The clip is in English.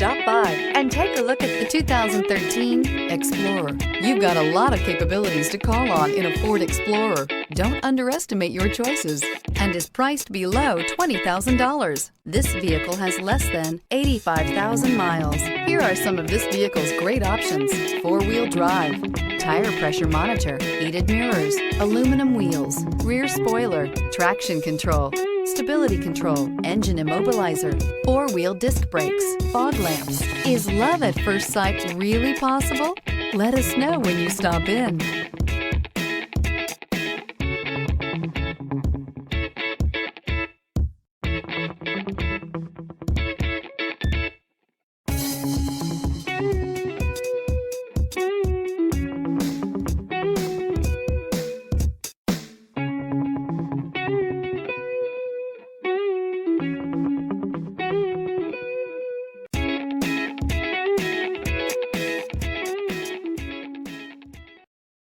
Stop by and take a look at the 2013 Explorer. You've got a lot of capabilities to call on in a Ford Explorer. Don't underestimate your choices, and is priced below $20,000. This vehicle has less than 85,000 miles. Here are some of this vehicle's great options: four-wheel drive, tire pressure monitor, heated mirrors, aluminum wheels, rear spoiler, traction control, stability control, engine immobilizer, four-wheel disc brakes, fog lamps. Is love at first sight really possible? Let us know when you stop in.